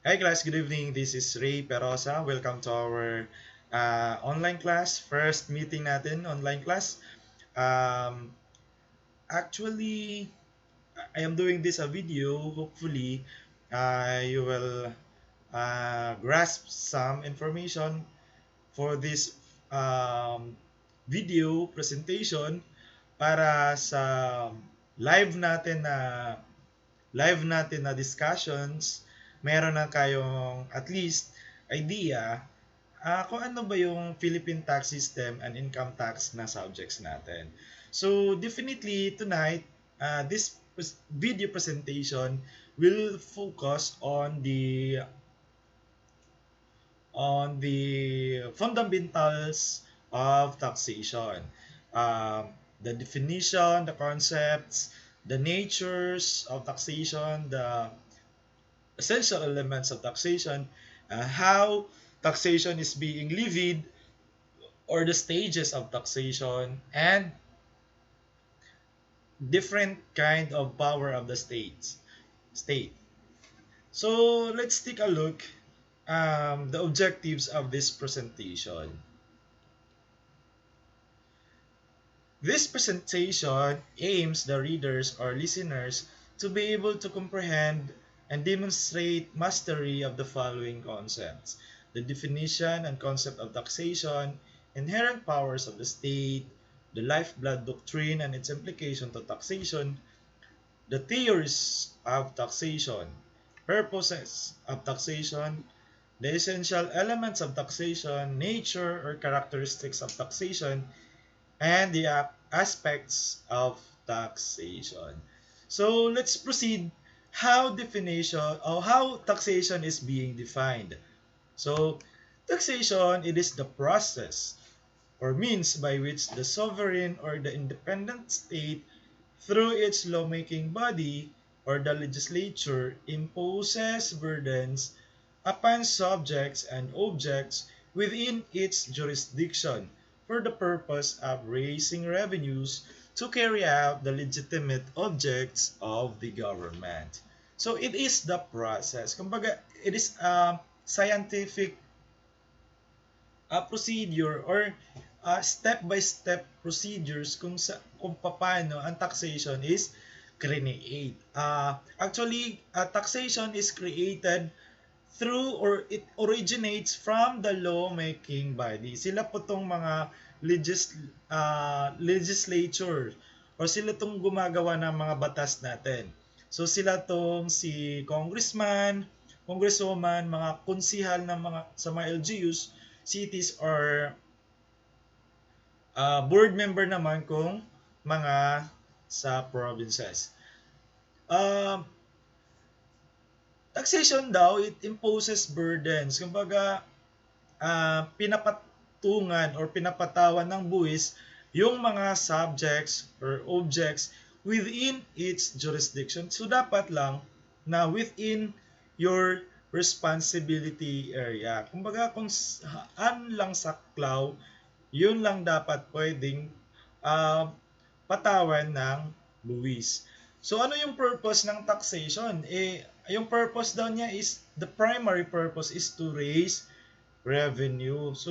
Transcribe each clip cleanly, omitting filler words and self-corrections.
Hi class, good evening. This is Ray Perosa. Welcome to our online class. First meeting natin, online class. Um, Actually, I am doing this a video. Hopefully, you will grasp some information for this video presentation para sa live natin na discussions, meron na kayong at least idea kung ano ba yung Philippine tax system and income tax na subjects natin. So definitely tonight, this video presentation will focus on the fundamentals of taxation. The definition, the concepts, the natures of taxation, the essential elements of taxation, how taxation is being levied, or the stages of taxation, and different kind of power of the state. So let's take a look the objectives of this presentation. This presentation aims the readers or listeners to be able to comprehend and demonstrate mastery of the following concepts: the definition and concept of taxation, inherent powers of the state, the lifeblood doctrine and its implication to taxation, the theories of taxation, purposes of taxation, the essential elements of taxation, nature or characteristics of taxation, and the aspects of taxation. So let's proceed how taxation is being defined. So taxation, it is the process or means by which the sovereign or the independent state through its lawmaking body or the legislature imposes burdens upon subjects and objects within its jurisdiction for the purpose of raising revenues to carry out the legitimate objects of the government. So it is the process. Kumbaga, it is a scientific procedure or step-by-step procedures kung paano ang taxation is create. Taxation is created through or it originates from the lawmaking body. Sila po tong mga legislature or sila tong gumagawa ng mga batas natin. So sila tong si congressman, congresswoman, mga konsihal ng mga sa mga LGUs, cities or board member naman kung mga sa provinces. Uh, Taxation daw, it imposes burdens. Kumbaga, pinapatungan or pinapatawan ng buwis yung mga subjects or objects within its jurisdiction. So dapat lang na within your responsibility area. Kumbaga kung saan lang saklaw, yun lang dapat pwedeng uh, patawan ng buwis. So ano yung purpose ng taxation? Yung purpose daw niya is, the primary purpose is to raise revenue. So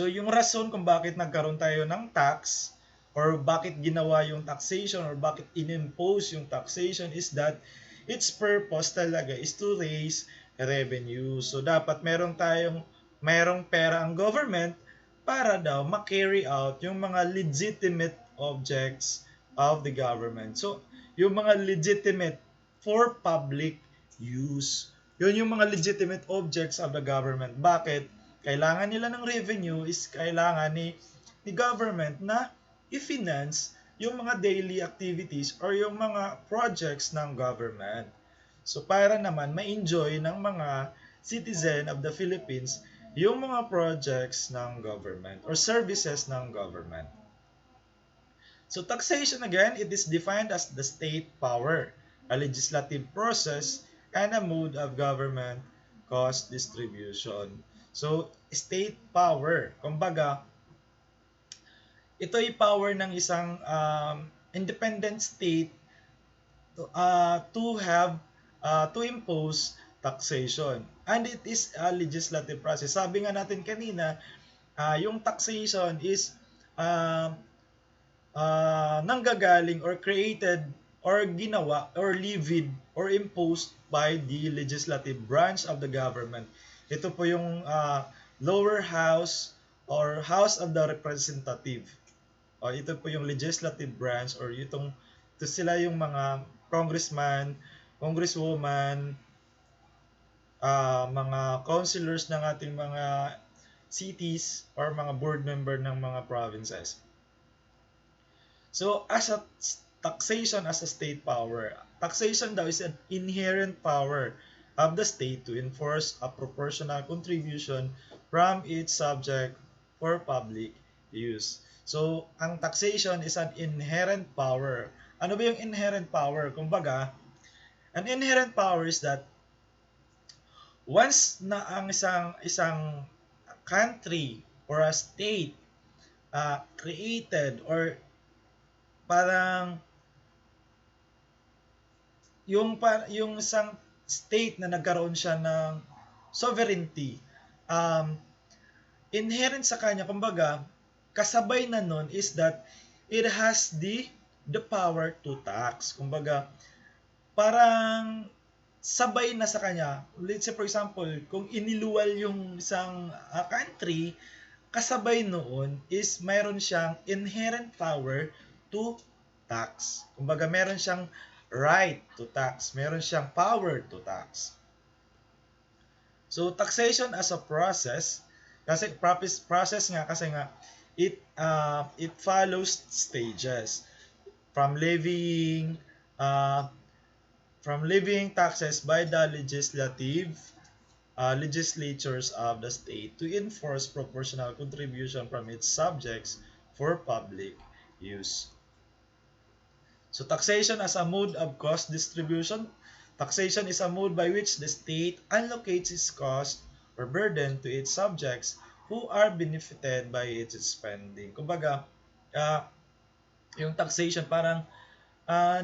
yung rason kung bakit nagkaroon tayo ng tax or bakit ginawa yung taxation or bakit inimpose yung taxation is that its purpose talaga is to raise revenue. So dapat merong pera ang government para daw ma-carry out yung mga legitimate objects of the government. So yung mga legitimate for public use. Yun yung mga legitimate objects of the government. Bakit? Kailangan nila ng revenue is kailangan ni government na i-finance yung mga daily activities or yung mga projects ng government. So para naman ma-enjoy ng mga citizen of the Philippines yung mga projects ng government or services ng government. So taxation again, it is defined as the state power, a legislative process, and a mode of government cost distribution. So, state power. Kumbaga, ito ay power ng isang independent state to have to impose taxation. And it is a legislative process. Sabi nga natin kanina, yung taxation is uh, nanggagaling or created or ginawa or levied or imposed by the legislative branch of the government. Ito po yung lower house or house of the representative. O ito po yung legislative branch or ito sila yung mga congressman, congresswoman, mga councilors ng ating mga cities or mga board member ng mga provinces. So, as a taxation as a state power, taxation daw is an inherent power of the state to enforce a proportional contribution from its subject for public use. So, ang taxation is an inherent power. Ano ba yung inherent power? Kumbaga, an inherent power is that once na ang isang country or a state created or parang yung isang state na nagkaroon siya ng sovereignty, inherent sa kanya, kumbaga, kasabay na nun is that it has the power to tax. Kumbaga, parang sabay na sa kanya. Let's say for example, kung iniluwal yung isang country, kasabay noon is mayroon siyang inherent power to tax. Kumbaga, meron siyang right to tax. Meron siyang power to tax. So, taxation as a process, kasi process nga kasi nga it follows stages from levying taxes by the legislatures of the state to enforce proportional contribution from its subjects for public use. So taxation as a mode of cost distribution. Taxation is a mode by which the state allocates its cost or burden to its subjects who are benefited by its spending. Kumbaga, yung taxation parang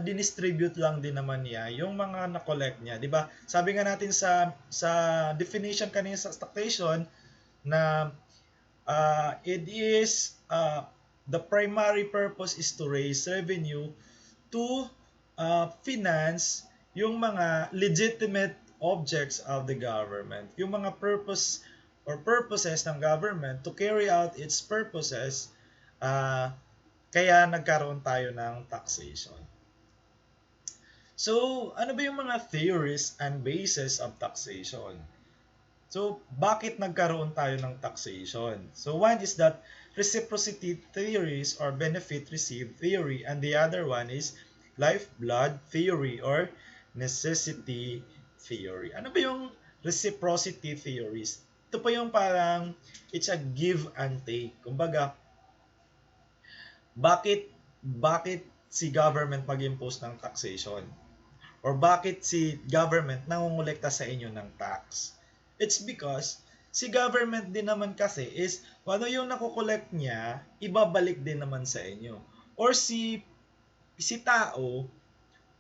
dinistribute lang din naman niya yung mga na-collect niya, 'di ba? Sabi nga natin sa definition kanina sa taxation na it is the primary purpose is to raise revenue to finance yung mga legitimate objects of the government. Yung mga purpose or purposes ng government to carry out its purposes, kaya nagkaroon tayo ng taxation. So, ano ba yung mga theories and bases of taxation? So, bakit nagkaroon tayo ng taxation? So, one is that reciprocity theories or benefit received theory, and the other one is lifeblood theory or necessity theory. Ano ba yung reciprocity theories? Ito pa yung parang it's a give and take. Kumbaga, bakit si government mag-impose ng taxation? Or bakit si government nangungulekta sa inyo ng tax? It's because si government din naman kasi is kung ano yung nakukolekt niya, ibabalik din naman sa inyo. Or si tao,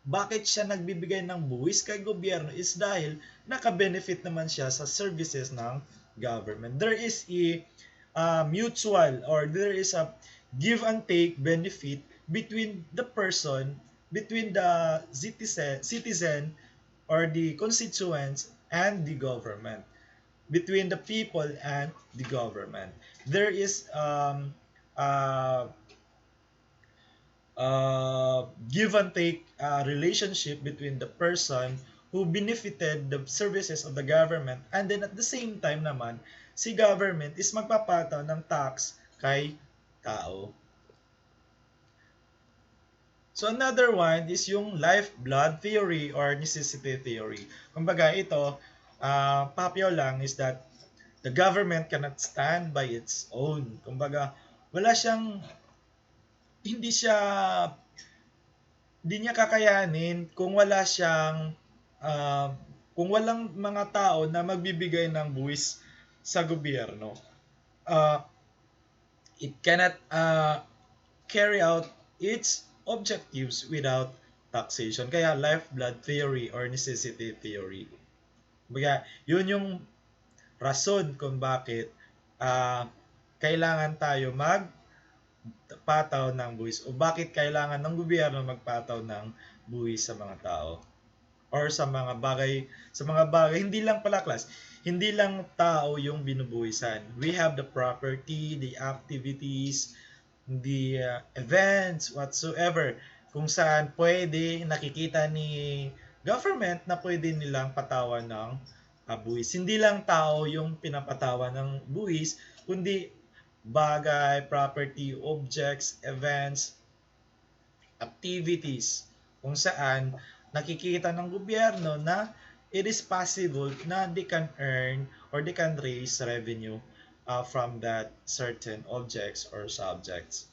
bakit siya nagbibigay ng buwis kay gobyerno is dahil naka-benefit naman siya sa services ng government. There is a mutual or there is a give and take benefit between the person, between the citizen or the constituents and the government, between the people and the government. There is give and take relationship between the person who benefited the services of the government, and then at the same time naman si government is magpapataw ng tax kay tao. So another one is yung lifeblood theory or necessity theory. Kumbaga ito, papyaw lang is that the government cannot stand by its own. Kumbaga, hindi niya kakayanin kung kung walang mga tao na magbibigay ng buwis sa gobyerno. It cannot carry out its objectives without taxation. Kaya lifeblood theory or necessity theory. Kaya yun yung rason kung bakit uh, kailangan tayo magpataw ng buwis o bakit kailangan ng gobyerno magpataw ng buwis sa mga tao or sa mga bagay hindi lang pala class, hindi lang tao yung binubuwisan. We have the property, the activities, the events whatsoever kung saan pwede nakikita ni government na pwede nilang patawan ng buwis. Hindi lang tao yung pinapatawan ng buwis, kundi bagay, property, objects, events, activities kung saan nakikita ng gobyerno na it is possible na they can earn or they can raise revenue from that certain objects or subjects.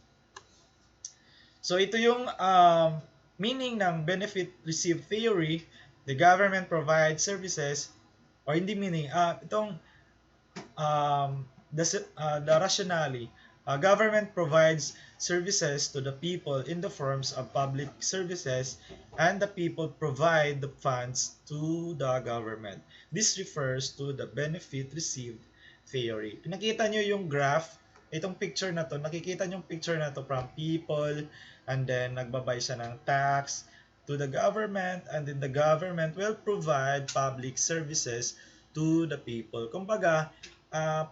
So ito yung meaning ng benefit received theory. The government provides services or hindi meaning, itong the rationale. Government provides services to the people in the forms of public services and the people provide the funds to the government. This refers to the benefit received theory. Nakita nyo yung graph, itong picture na to, nakikita nyo yung picture na to from people and then nagbabay siya ng tax to the government and then the government will provide public services to the people. Kumbaga,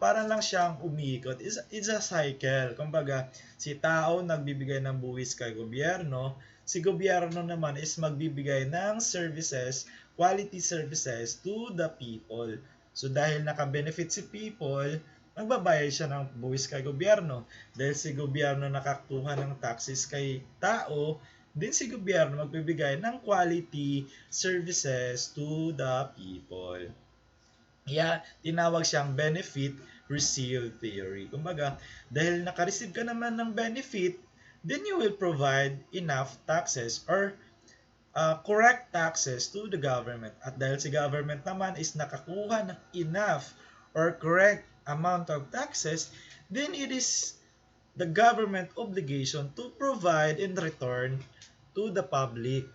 parang lang siyang umiikot. It's a cycle. Kumbaga, si tao nagbibigay ng buwis kay gobyerno, si gobyerno naman is magbibigay ng services, quality services to the people. So dahil naka-benefit si people, magbabayad siya ng buwis kay gobyerno. Dahil si gobyerno nakakuha ng taxes kay tao, din si gobyerno magbibigay ng quality services to the people. Kaya tinawag siyang benefit received theory. Kumbaga, dahil naka-receive ka naman ng benefit, then you will provide enough taxes or correct taxes to the government. At dahil si government naman is nakakuha ng enough or correct amount of taxes, then it is the government obligation to provide in return to the public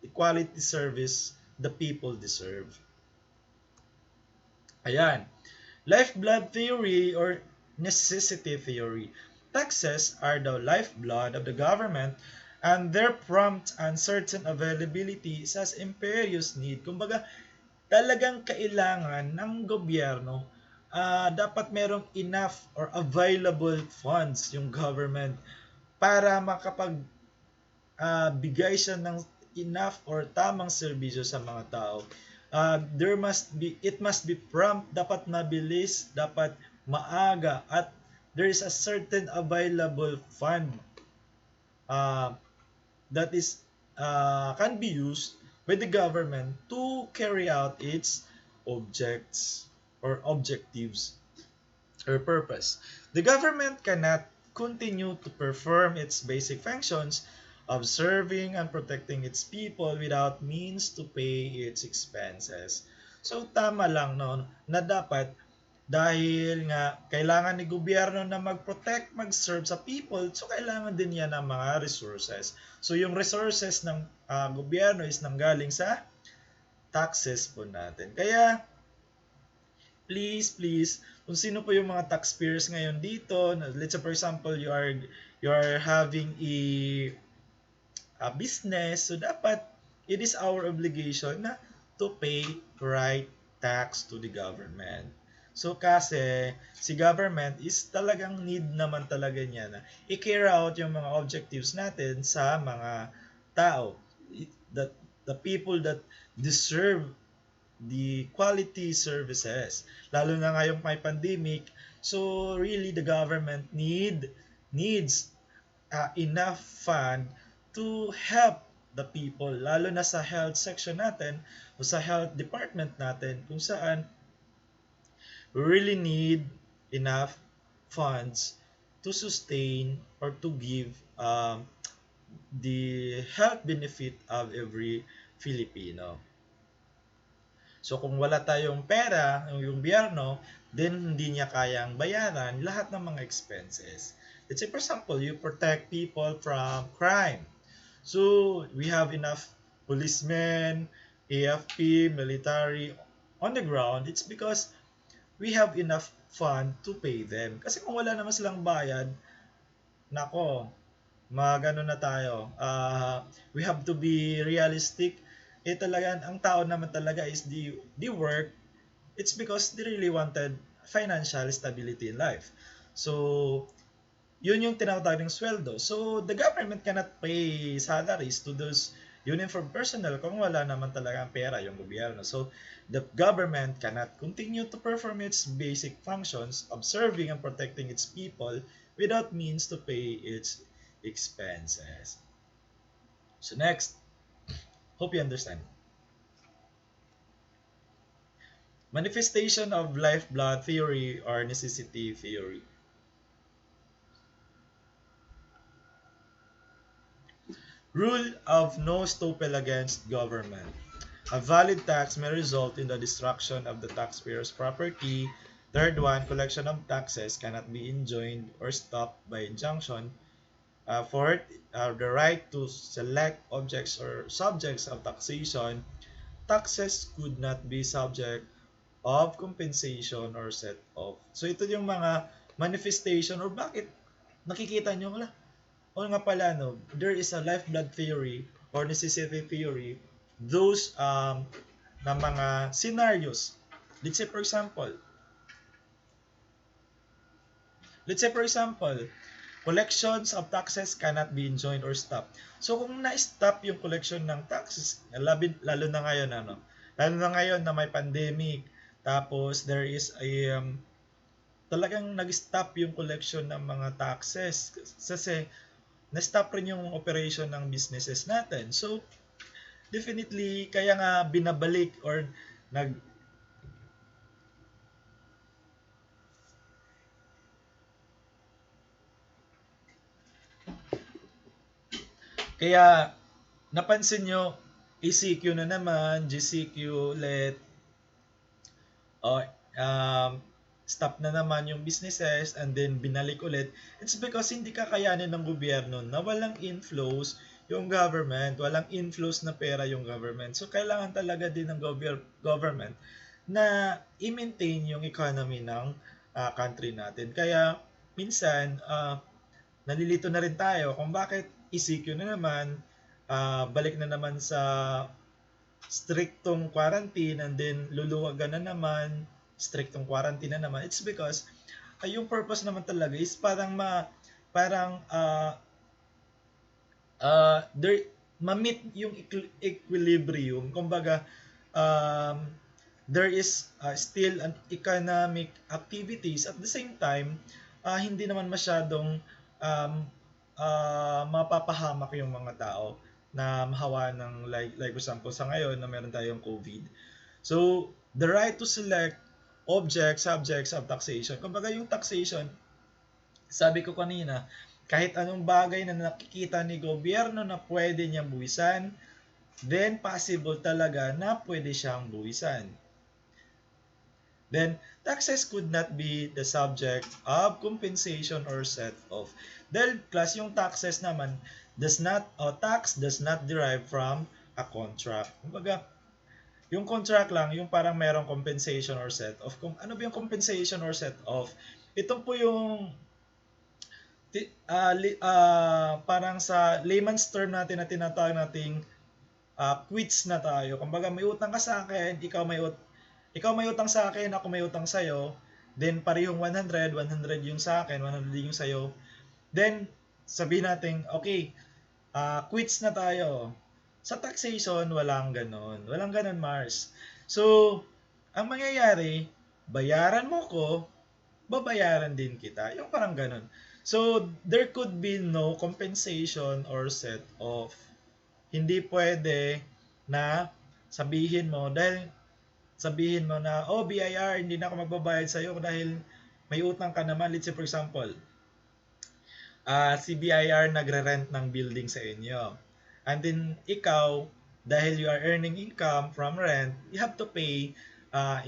the quality service the people deserve. Ayan. Lifeblood theory or necessity theory. Taxes are the lifeblood of the government and their prompt and certain availability is as imperious need. Kumbaga, talagang kailangan ng gobyerno dapat merong enough or available funds yung government para bigay siya ng enough or tamang serbisyo sa mga tao. It must be prompt, dapat mabilis, dapat maaga, at there is a certain available fund that is can be used by the government to carry out its objects or objectives or purpose. The government cannot continue to perform its basic functions of serving and protecting its people without means to pay its expenses. So tama lang no, na dapat dahil nga kailangan ni gobyerno na mag-protect, mag-serve sa people, so kailangan din yan ng mga resources. So yung resources ng gobyerno is nanggaling sa taxes po natin. Kaya please, kung sino po yung mga taxpayers ngayon dito, let's say for example, you are having a business, so dapat it is our obligation na to pay right tax to the government. So kasi si government is talagang need naman talaga niya na i-carry out yung mga objectives natin sa mga tao, the people that deserve the quality services. Lalo na ngayong may pandemic, so really the government needs enough fund to help the people, lalo na sa health section natin o sa health department natin kung saan we really need enough funds to sustain or to give the health benefit of every Filipino. So kung wala tayong pera, yung gobyerno, then hindi niya kayang bayaran lahat ng mga expenses. Let's say for example, you protect people from crime. So we have enough policemen, AFP, military on the ground. It's because we have enough fund to pay them. Kasi kung wala naman silang bayad, nako, magano na tayo. We have to be realistic. Talaga, ang tao naman talaga is the work. It's because they really wanted financial stability in life. So, yun yung tinatawag ng sweldo. So, the government cannot pay salaries to those uniform personnel kung wala naman talaga ang pera yung gobyerno. So, the government cannot continue to perform its basic functions of serving and protecting its people without means to pay its expenses. So, next, hope you understand. Manifestation of lifeblood theory or necessity theory. Rule of no stopel against government. A valid tax may result in the destruction of the taxpayer's property. Third one, collection of taxes cannot be enjoined or stopped by injunction. Fourth, the right to select objects or subjects of taxation. Taxes could not be subject of compensation or set off. So ito yung mga manifestation or bakit nakikita nyo, o nga pala, no, there is a lifeblood theory or necessity theory, those na mga scenarios. Let's say for example, collections of taxes cannot be enjoined or stopped. So kung na-stop yung collection ng taxes, lalo na ngayon, na may pandemic, tapos there is a talagang nag-stop yung collection ng mga taxes kasi na-stop rin yung operation ng businesses natin. So, definitely, kaya nga binabalik or nag kaya napansin nyo, ECQ na naman, GCQ ulit, o stop na naman yung businesses and then binalik ulit. It's because hindi kakayanin ng gobyerno na walang inflows yung government, walang inflows na pera yung government. So, kailangan talaga din ng government na i-maintain yung economy ng country natin. Kaya, minsan, nalilito na rin tayo kung bakit ECQ na naman, balik na naman sa strictong quarantine and then luluwagan na naman, strictong quarantine na naman. It's because yung purpose naman talaga is parang there ma-meet yung equilibrium. Kumbaga, um, there is still an economic activities at the same time, hindi naman masyadong mapapahamak yung mga tao na mahawa ng like for example sa ngayon na meron tayong COVID. So, the right to select objects, subjects of taxation. Kumbaga yung taxation, sabi ko kanina, kahit anong bagay na nakikita ni gobyerno na pwede niyang buwisan, then possible talaga na pwede siyang buwisan. Then, taxes could not be the subject of compensation or set off. Dahil plus yung taxes naman tax does not derive from a contract. Kumbaga, yung contract lang, yung parang merong compensation or set off. Kung ano ba yung compensation or set off? Ito po yung parang sa layman's term natin na tinatawag nating quits na tayo. Kumbaga may utang ka sa akin, ikaw may utang sa akin, ako may utang sa iyo. Then parehong 100 yung sa akin, 100 yung sa iyo. Then sabihin natin, okay, quits na tayo. Sa taxation, walang ganon. Walang ganon, Mars. So, ang mangyayari, bayaran mo ko, babayaran din kita. Yung parang ganon. So, there could be no compensation or set off. Hindi pwede na sabihin mo na, oh, BIR, hindi na ako magbabayad sa'yo dahil may utang ka naman. Let's say, for example, si BIR nagre-rent ng building sa inyo. And then, ikaw, dahil you are earning income from rent, you have to pay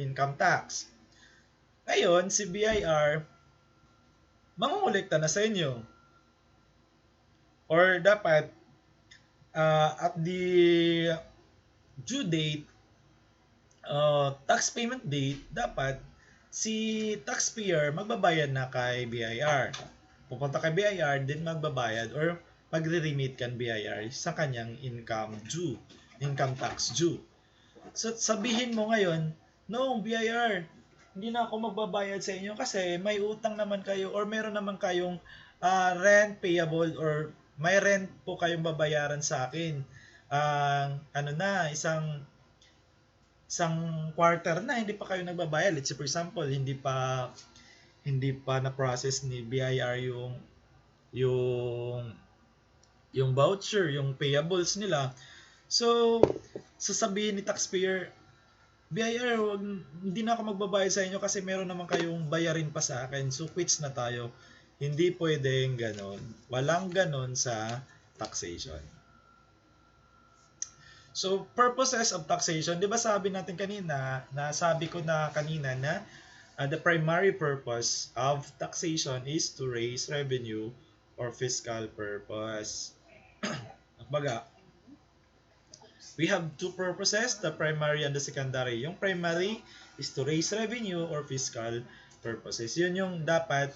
income tax. Ngayon, si BIR, mangungulekta na sa inyo. Or dapat, at the due date, tax payment date, dapat si taxpayer magbabayad na kay BIR. Pupunta kay BIR, din magbabayad or magre-remit kan BIR sa kanyang income tax due. So, sabihin mo ngayon, no, BIR, hindi na ako magbabayad sa inyo kasi may utang naman kayo or meron naman kayong rent payable or may rent po kayong babayaran sa akin. Ano na, isang quarter na hindi pa kayo nagbabayad. Let's say for example, hindi pa na-process ni BIR yung yung voucher, yung payables nila. So, sasabihin ni taxpayer, BIR, hindi na ako magbabayad sa inyo kasi meron naman kayong bayarin pa sa akin. So, quits na tayo. Hindi pwedeng ganon. Walang ganon sa taxation. So, purposes of taxation, di ba sabi natin kanina, nasabi ko na kanina na the primary purpose of taxation is to raise revenue or fiscal purpose. Baga, we have two purposes, the primary and the secondary. Yung primary is to raise revenue or fiscal purposes. Yun yung dapat,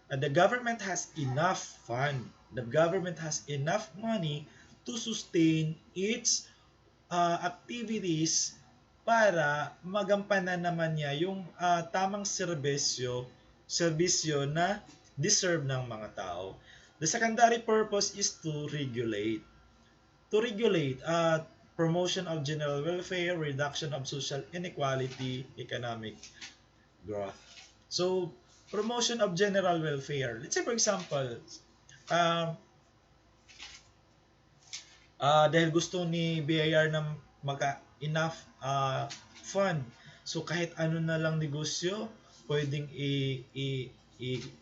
the government has enough fund, the government has enough money to sustain its activities para magampanan naman niya yung tamang serbisyo na deserve ng mga tao. The secondary purpose is to regulate. To regulate, promotion of general welfare, reduction of social inequality, economic growth. So, promotion of general welfare. Let's say for example, dahil gusto ni BIR na enough fund. So kahit ano na lang negosyo, pwedeng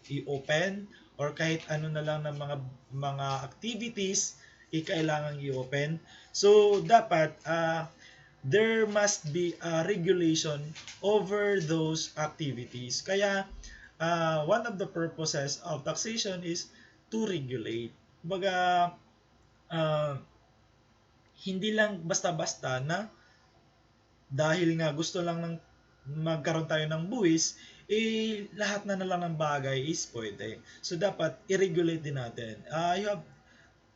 i-open or kahit ano na lang ng mga activities kailangang i-open. So dapat there must be a regulation over those activities. Kaya one of the purposes of taxation is to regulate. Kumbaga, hindi lang basta-basta na dahil nga gusto lang ng magkaroon tayo ng buwis, lahat na lang ng bagay is pwede. So, dapat i-regulate din natin.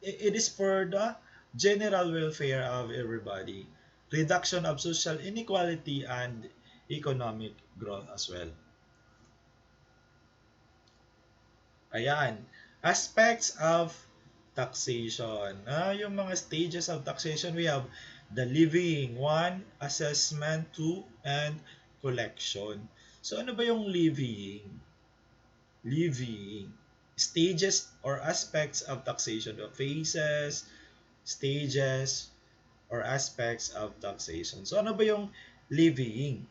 It is for the general welfare of everybody. Reduction of social inequality and economic growth as well. Ayan. Aspects of taxation. Yung mga stages of taxation, we have the levying, 1, assessment, 2, and collection. So, ano ba yung levying? Levying. Stages or aspects of taxation. The phases, stages, or aspects of taxation. So, ano ba yung levying?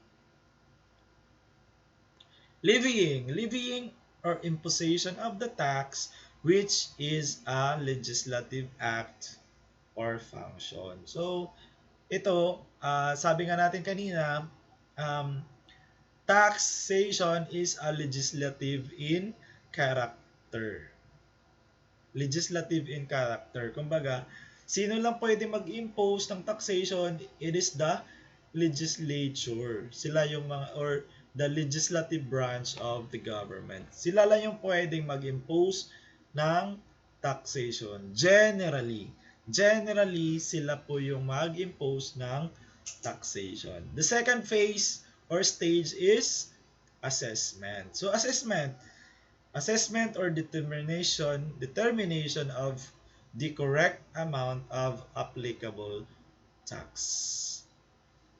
Levying or imposition of the tax, which is a legislative act or function. So, ito, sabi nga natin kanina, taxation is a legislative in character. Legislative in character. Kumbaga, sino lang pwede mag-impose ng taxation? It is the legislature. Sila yung mga, or the legislative branch of the government. Sila lang yung pwedeng mag-impose ng taxation. Generally, sila po yung mag-impose ng taxation. The second phase or stage is assessment. So, assessment or determination of the correct amount of applicable tax.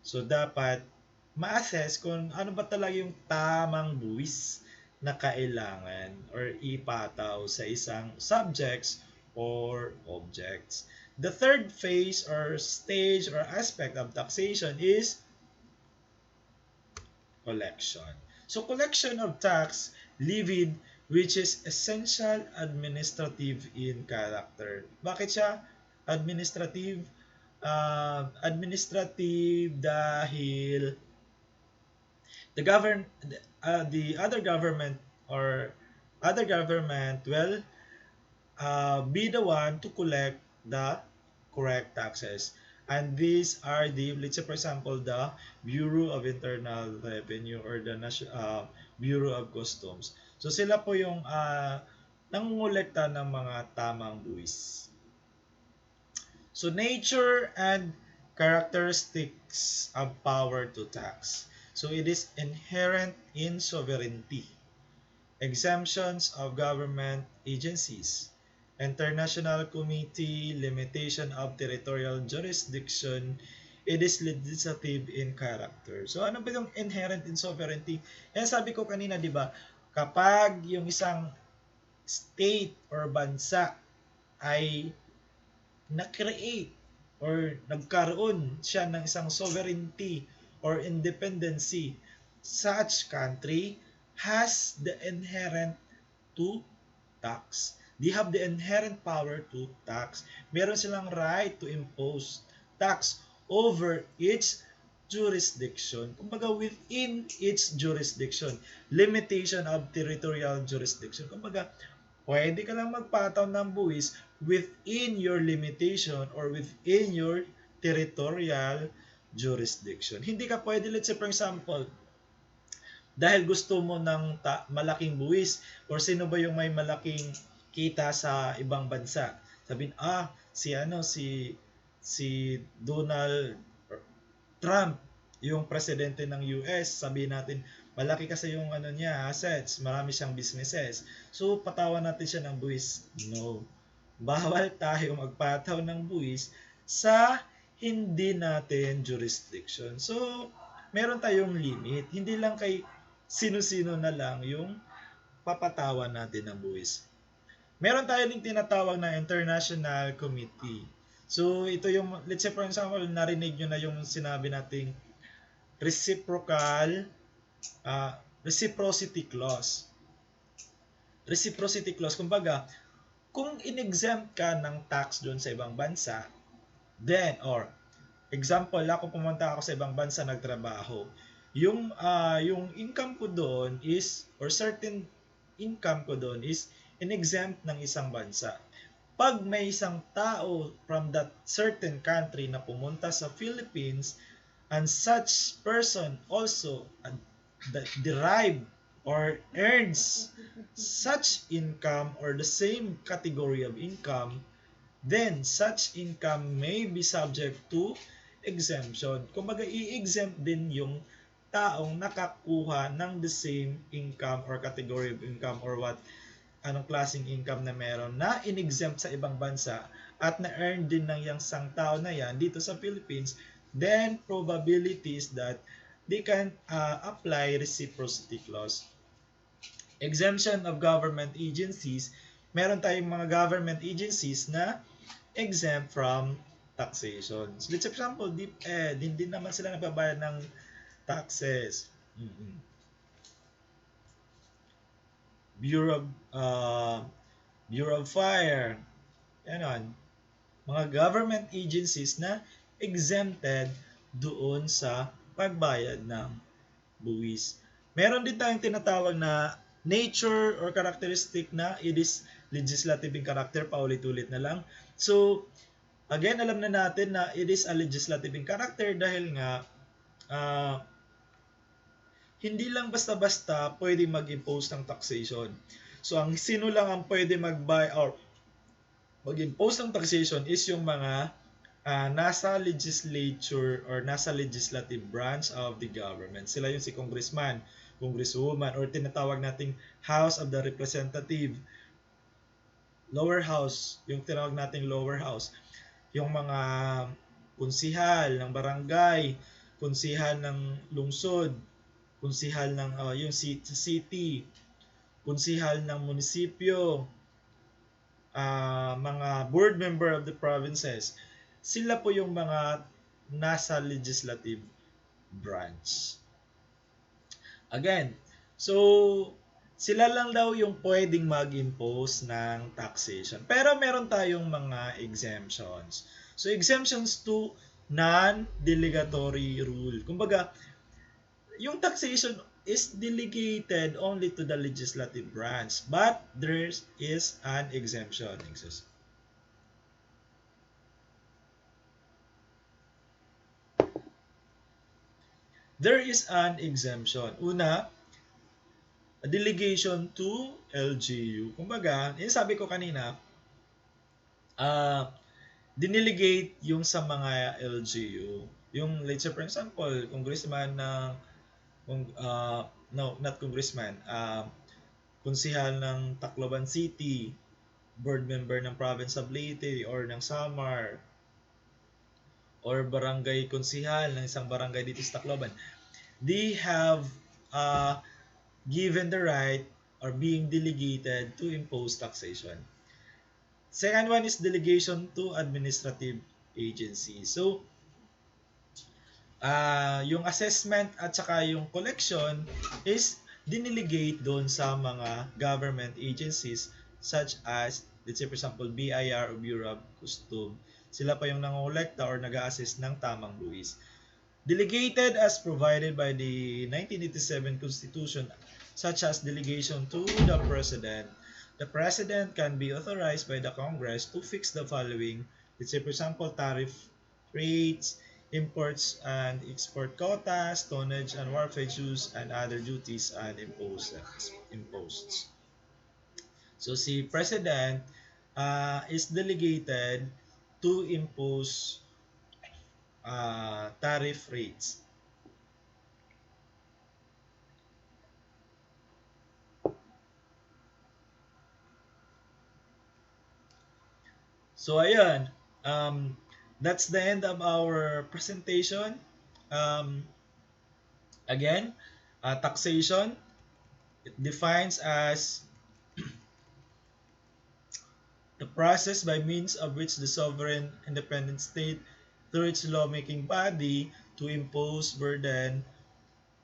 So, dapat ma-assess kung ano ba talaga yung tamang buwis na kailangan or ipataw sa isang subjects or objects. The third phase or stage or aspect of taxation is collection. So, collection of tax levied which is essential administrative in character. Bakit siya administrative? Administrative dahil the other government will be the one to collect the correct taxes. And these are the, let's say for example, the Bureau of Internal Revenue or the Bureau of Customs. So sila po yung nangungulekta ng mga tamang buwis. So nature and characteristics of power to tax. So it is inherent in sovereignty, exemptions of government agencies, international committee, limitation of territorial jurisdiction, it is legislative in character. So ano ba yung inherent in sovereignty? Yan sabi ko kanina, di ba? Kapag yung isang state or bansa ay na-create or nagkaroon siya ng isang sovereignty or independency, such country has the inherent to tax. They have the inherent power to tax. Meron silang right to impose tax over its jurisdiction. Kumbaga within its jurisdiction. Limitation of territorial jurisdiction. Kumbaga, pwede ka lang magpataw ng buwis within your limitation or within your territorial jurisdiction. Hindi ka pwede, let's say for example, dahil gusto mo ng malaking buwis or sino ba yung may malaking kita sa ibang bansa. Sabihin, si Donald Trump, yung presidente ng US, sabihin natin, malaki kasi yung assets, marami siyang businesses. So, patawan natin siya ng buwis. No. Bawal tayo magpataw ng buwis sa hindi natin jurisdiction. So, meron tayong limit. Hindi lang kay sino-sino na lang yung papatawan natin ng buwis. Meron tayo ding tinatawag na International Committee. So, ito yung, let's say for example, narinig nyo na yung sinabi nating reciprocity clause. Reciprocity clause, kumbaga, kung in-exempt ka ng tax doon sa ibang bansa, then, or example, ako pumunta ako sa ibang bansa nagtrabaho, yung income ko doon is, or certain income ko doon is in-exempt ng isang bansa. Pag may isang tao from that certain country na pumunta sa Philippines, and such person also derive or earns such income or the same category of income, then such income may be subject to exemption. Kumbaga, i-exempt din yung taong nakakuha ng the same income or category of income or anong klaseng income na meron na in-exempt sa ibang bansa at na-earn din ng yung isang tao na yan dito sa Philippines, then probabilities that they can apply reciprocity clause. Exemption of government agencies, meron tayong mga government agencies na exempt from taxation. So, let's example, DepEd, hindi naman sila nagbabayad ng taxes. Bureau of Fire, yan, mga government agencies na exempted doon sa pagbayad ng buwis. Meron din tayong tinatawag na nature or characteristic na it is legislative in character, paulit-ulit na lang. So, again, alam na natin na it is a legislative in character dahil nga hindi lang basta-basta pwede mag-impose ng taxation. So, ang sino lang ang pwede mag-impose ng taxation is yung mga nasa legislature or nasa legislative branch of the government. Sila yung si congressman, congresswoman, or tinatawag nating House of the Representative, lower house, yung tinawag nating lower house, yung mga kunsihal ng barangay, kunsihal ng lungsod, kunsihal ng yung city, kunsihal ng munisipyo, mga board member of the provinces. Sila po yung mga nasa legislative branch. Again, so sila lang daw yung pwedeng mag-impose ng taxation. Pero meron tayong mga exemptions. So exemptions to non-delegatory rule. Kumbaga, yung taxation is delegated only to the legislative branch, but there is an exemption. there is an exemption. Una, a delegation to LGU. Kumbaga, yung sabi ko kanina, ah diniligate yung sa mga LGU. Yung let's say for example, congressman ng no, not congressman, konsihal ng Tacloban City, board member ng province of Leyte or ng Samar, or barangay konsihal ng isang barangay dito sa Tacloban. They have uh, given the right or being delegated to impose taxation. Second one is delegation to administrative agency. So, yung assessment at saka yung collection is diniligate doon sa mga government agencies such as, let's say for example, BIR o Bureau of Custom. Sila pa yung nangolekta or nag-a-assess ng tamang buwis. Delegated as provided by the 1987 Constitution, such as delegation to the President. The President can be authorized by the Congress to fix the following, let's say for example, tariff rates, imports and export quotas, tonnage and wharfage dues, and other duties and imposts. So si President is delegated to impose tariff rates. So ayun, that's the end of our presentation. Um, again, taxation, it defines as the process by means of which the sovereign independent state through its lawmaking body to impose burden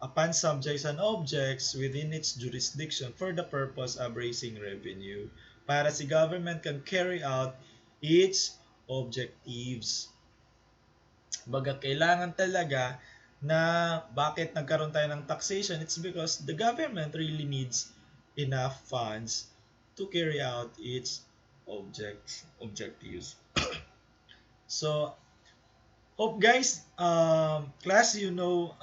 upon subjects and objects within its jurisdiction for the purpose of raising revenue para si government can carry out its objectives. Baga kailangan talaga na bakit nagkaroon tayo ng taxation, it's because the government really needs enough funds to carry out its objectives. So, hope guys, class, you know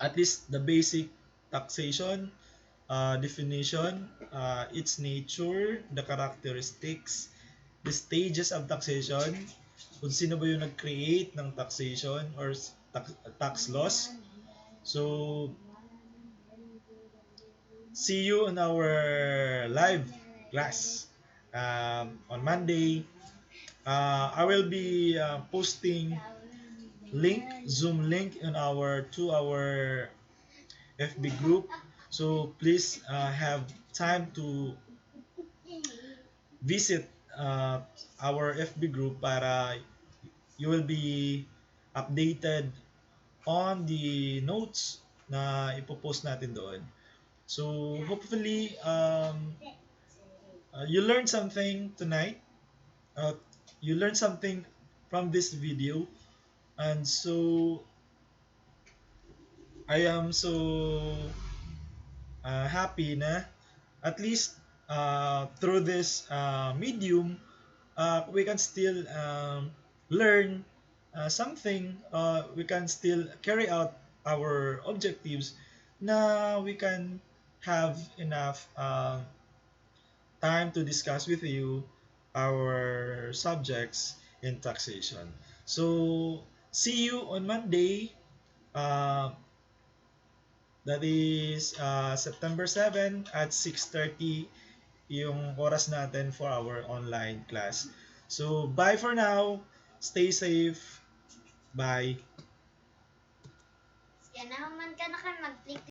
at least the basic taxation definition, its nature, the characteristics, the stages of taxation, kung sino ba yung nag-create ng taxation or tax laws. So, see you on our live class on Monday. I will be posting Zoom link in our to our FB group. So please have time to visit our FB group para you will be updated on the notes na ipopost natin doon. So hopefully you learned something tonight. You learned something from this video, and so I am so happy na at least through this medium we can still learn something, we can still carry out our objectives na we can have enough time to discuss with you our subjects in taxation. So see you on Monday, uh, that is September 7 at 6:30 yung oras natin for our online class. So bye for now. Stay safe. Bye. Yan naman ka na kayo mag-click